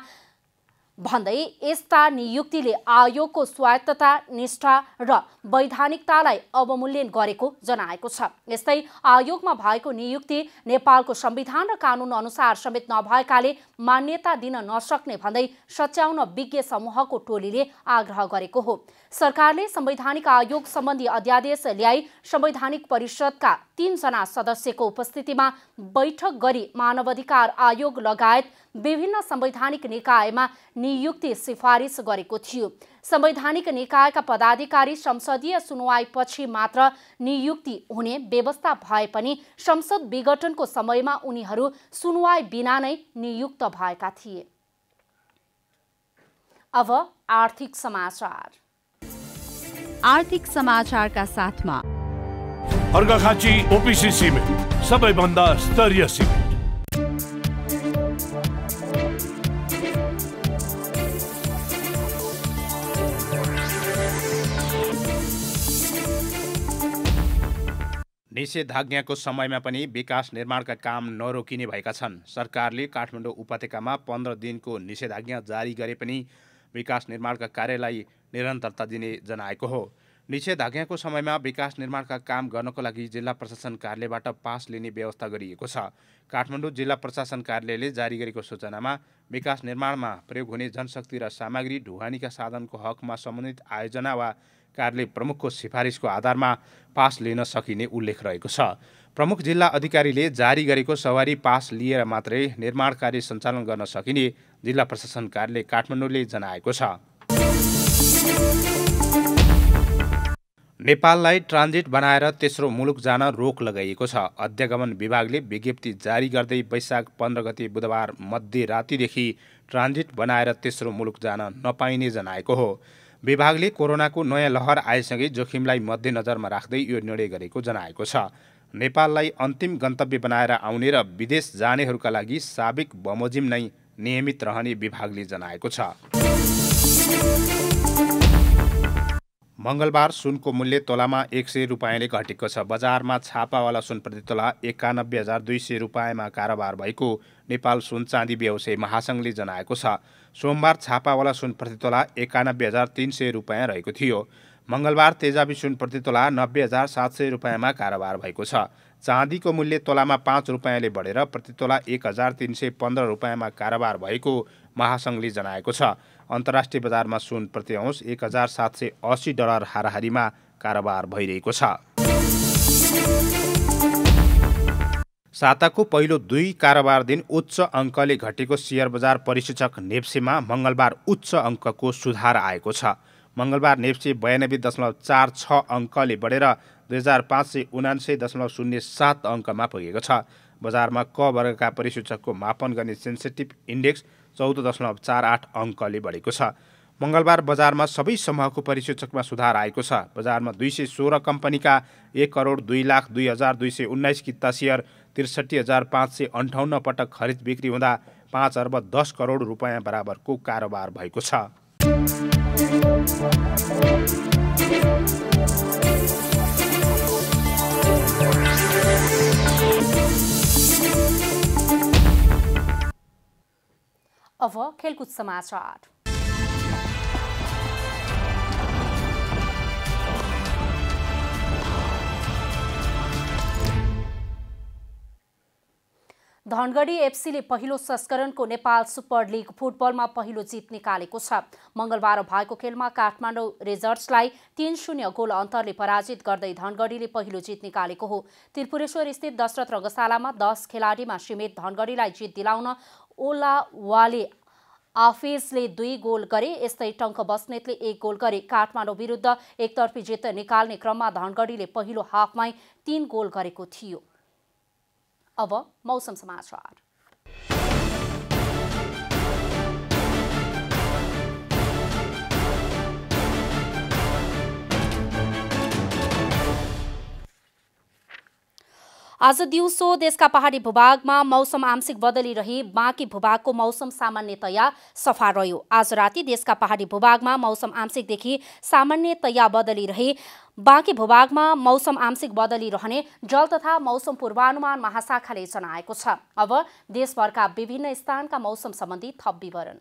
भन्दै यस्ता नियुक्तिले आयोगको स्वायत्तता, निष्ठा र वैधानिकतालाई अवमूल्यन गरेको जनाएको छ। यस्तै आयोगमा भएको नियुक्ति नेपालको संविधान र कानून अनुसार समेत नभएकाले मान्यता दिन नसक्ने भन्दै सच्याउन विज्ञ समूहको टोलीले आग्रह गरेको हो। सरकारले संवैधानिक आयोग सम्बन्धी अध्यादेश ल्याई संवैधानिक परिषदका 3 जना सदस्यको उपस्थितिमा बैठक गरी मानवाधिकार आयोग लगायत विभिन्न संवैधानिक निकायमा नियुक्ति सिफारिस गरेको थियो। संवैधानिक निकायका पदाधिकारी संसदीय सुनवाईपछि मात्र नियुक्ति हुने व्यवस्था भए पनि संसद विघटनको समयमा उनीहरू सुनवाई बिना नै नियुक्त भएका थिए। अब आर्थिक समाचार। आर्थिक समाचारका साथमा अर्घाखाँची ओपिसी सिमेन्ट, सबैभन्दा स्तरीय सिमेन्ट। निषेधाज्ञाको समयमा पनि विकास निर्माणका काम नरोकिने भएका छन्। सरकारले काठमाडौँ उपत्यकामा 15 दिनको निषेधाज्ञा जारी गरे पनि विकास निर्माणका कार्यलाई निरन्तरता दिने जनाएको हो। निषेधाज्ञाको समयमा विकास निर्माणका काम गर्नको लागि जिल्ला प्रशासन कार्यालयबाट पास लिने व्यवस्था गरिएको छ। काठमाडौँ जिल्ला प्रशासन कार्यालयले जारी गरेको सूचनामा विकास निर्माणमा प्रयोग हुने जनशक्ति र सामग्री ढुवानीका साधनको हकमा सम्बन्धित आयोजना वा कार्यालय प्रमुखको सिफारिसको आधारमा पास लिन सकिने उल्लेख रहेको छ। प्रमुख जिल्ला अधिकारीले जारी गरेको सवारी पास लिएर मात्रै निर्माण कार्य सञ्चालन गर्न सकिने जिल्ला प्रशासन कार्यालय काठमाडौँले जनाएको छ। नेपाललाई ट्रान्जिट बनाएर तेस्रो मुलुक जान रोक लगाइएको छ। अध्यागमन विभागले विज्ञप्ति जारी गर्दै वैशाख 15 गते बुधबार मध्यरातिदेखि ट्रान्जिट बनाएर तेस्रो मुलुक जान नपाइने जनाएको हो। विभागले कोरोनाको नयाँ लहर आएसँगै जोखिमलाई मध्यनजरमा राख्दै यो निर्णय गरेको जनाएको छ। नेपाललाई अन्तिम गन्तव्य बनाएर आउने र विदेश जानेहरूका लागि साबिक बमोजिम नै नियमित रहने विभागले जनाएको छ। मंगलबार सुनको मूल्य तोलामा 100 रुपैयाँले घटेको छ। बजारमा छापावाला सुन प्रति तोला 91,200 रुपैयाँमा कारोबार भएको नेपाल सुन चाँदी व्यवसायी महासंघले जनाएको छ। सोमबार छापावाला सुन प्रति तोला 91,300 रुपैयाँ रहेको थियो। मंगलबार तेजाबी सुन प्रति तोला 90,700 रुपैयाँमा कारोबार भएको छ। चाँदीको मूल्य तोलामा 5 रुपैयाँले बढेर प्रति तोला 1,315 रुपैयाँमा कारोबार भएको महासंघले जनाएको छ। अन्तर्राष्ट्रिय बजारमा सुन प्रति औँस $1,780 हाराहारीमा कारोबार भइरहेको छ। साताको पहिलो 2 कारोबार दिन उच्च अङ्कले घटेको शेयर बजार परिसूचक नेप्सेमा मंगलबार उच्च अङ्कको सुधार आएको छ। मंगलबार नेप्से 92.46 अङ्कले बढेर 2579.07 अङ्कमा पुगेको छ। बजारमा क वर्गका परिसूचकको मापन गर्ने सेन्सिटिभ इन्डेक्स 14.48 अङ्कले बढेको छ। मंगलबार बजारमा सबै समूहको परिसूचकमा सुधार आएको छ। बजारमा 216 कम्पनीका 1,02,02,219 किता शेयर 63,558 पटक खरिद बिक्री हुँदा 5 अर्ब 10 करोड रुपैयाँ बराबरको कारोबार भएको छ। अब खेलकुद समाचार। धनगढी एफसीले पहिलो संस्करणको नेपाल सुपर लिग फुटबलमा पहिलो जित निकालेको छ। मंगलबार भएको खेलमा काठमाडौँ रेजर्ट्सलाई 3-0 गोल अन्तरले पराजित गर्दै धनगढीले पहिलो जित निकालेको हो। त्रिपुरेश्वर स्थित दशरथ रङ्गशालामा 10 खेलाडीमा सीमित धनगढीलाई जित दिलाउन ओलावाले आफेजले 2 गोल गरे। यस्तै टङ्क बस्नेतले 1 गोल गरे। काठमाडौँ विरुद्ध एकतर्फी जित निकाल्ने क्रममा धनगढीले पहिलो हाफमै 3 गोल गरेको थियो। अब मौसम समाचार। आज दिउँसो देशका पहाडी भूभागमा मौसम आंशिक बदली रही बाँकी भूभागको मौसम सामान्यतया सफा रह्यो। आज राति देशका पहाडी भूभागमा मौसम आंशिकदेखि सामान्यतया बदली रही बाँकी भूभागमा मौसम आंशिक बदली रहने जल तथा मौसम पूर्वानुमान महाशाखाले जनाएको छ। अब देशभरका विभिन्न स्थानका मौसम सम्बन्धी थप विवरण।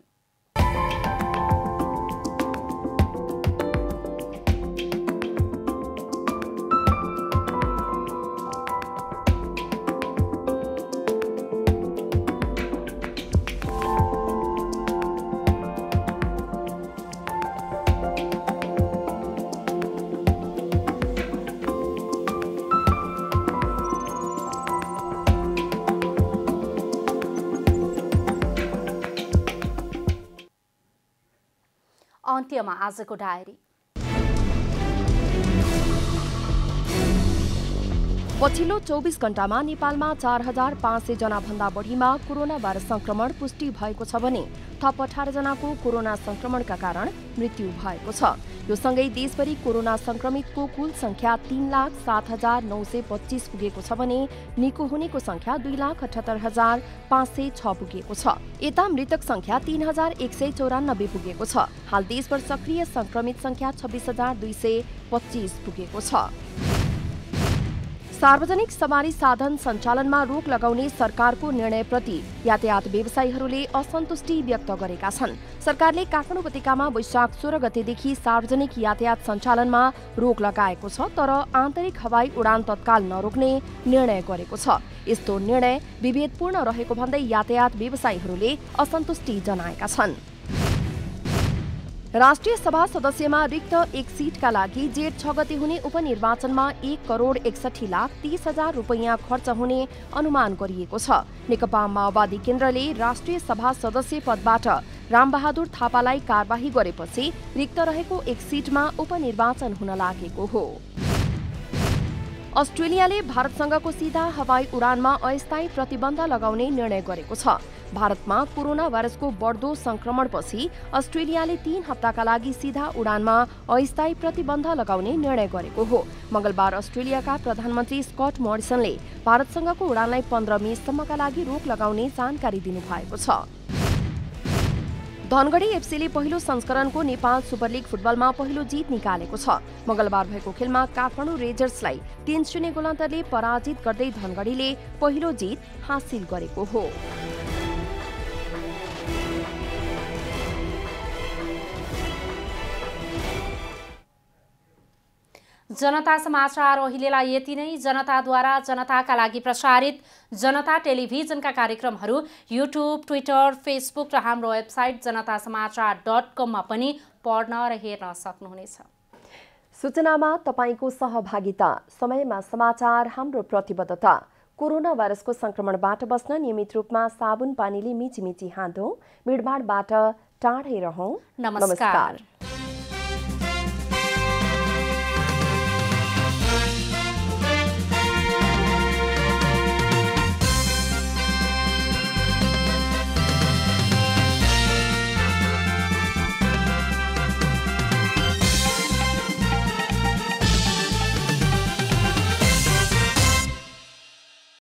अन्त्यमा आजको डायरी। पछिल्लो 24 घण्टामा नेपालमा 4500 जना भन्दा बढीमा कोरोना भाइरस संक्रमण पुष्टि भएको छ भने थप 18 जनाको कोरोना संक्रमणका कारण मृत्यु भएको छ। यो सँगै देशभरि कोरोना संक्रमितको कुल संख्या 3,07,925 पुगेको छ भने निको हुनेको संख्या 2,78,506 पुगेको छ। यता मृतक संख्या 3,194 पुगेको छ। हाल देशभर सक्रिय संक्रमित संख्या 26,225 पुगेको छ। सार्वजनिक सवारी साधन सञ्चालनमा रोक लगाउने सरकारको निर्णयप्रति यातायात व्यवसायीहरूले असन्तुष्टि व्यक्त गरेका छन्। सरकारले काठमाडौँ उपत्यकामा वैशाख 16 गतेदेखि सार्वजनिक यातायात सञ्चालनमा रोक लगाएको छ, तर आन्तरिक हवाई उडान तत्काल नरोक्ने निर्णय गरेको छ। यस्तो निर्णय विभेदपूर्ण रहेको भन्दै यातायात व्यवसायीहरूले असन्तुष्टि जनाएका छन्। राष्ट्रिय सभा सदस्यमा रिक्त एक सीटका लागि जेठ 6 गते हुने उपनिर्वाचनमा 1,61,30,000 रुपैयाँ खर्च हुने अनुमान गरिएको छ। नेकपा माओवादी केन्द्रले राष्ट्रिय सभा सदस्य पदबाट रामबहादुर थापालाई कारबाही गरेपछि रिक्त रहेको एक सीटमा उपनिर्वाचन हुन लागेको हो। अस्ट्रेलियाले भारतसँगको सीधा हवाई उडानमा अस्थायी प्रतिबन्ध लगाउने निर्णय गरेको छ। भारतमा कोरोना भाइरसको बढ्दो संक्रमणपछि अस्ट्रेलियाले 3 हप्ताका लागि सीधा उडानमा अस्थायी प्रतिबन्ध लगाउने निर्णय गरेको हो। मंगलबार अस्ट्रेलियाका प्रधानमन्त्री स्कट मोरिसनले भारतसँगको उडानलाई 15 मेसम्मका लागि रोक लगाउने जानकारी दिनुभएको छ। धनगढी एफसीले पहिलो संस्करणको नेपाल सुपर लिग फुटबलमा पहिलो जित निकालेको छ। मंगलबार भएको खेलमा काठमाडौँ रेजर्सलाई 3-0 गोल अन्तरले पराजित गर्दै धनगढीले पहिलो जित हासिल गरेको हो। जनता समाचार अहिलेलाई यति नै। जनताद्वारा जनताका लागि प्रसारित जनता टेलिभिजनका कार्यक्रमहरू युट्युब, ट्विटर, फेसबुक र हाम्रो वेबसाइट जनतासमाचार.com मा पनि पढ्न र हेर्न सक्नुहुनेछ। सूचनामा तपाईको सहभागिता, समयमा समाचार हाम्रो प्रतिबद्धता। कोरोना भाइरसको संक्रमणबाट बस्न नियमित रूपमा साबुन पानीले मिचिमिची हात धौँ, भिडभाडबाट टाढै रहौं। नमस्कार।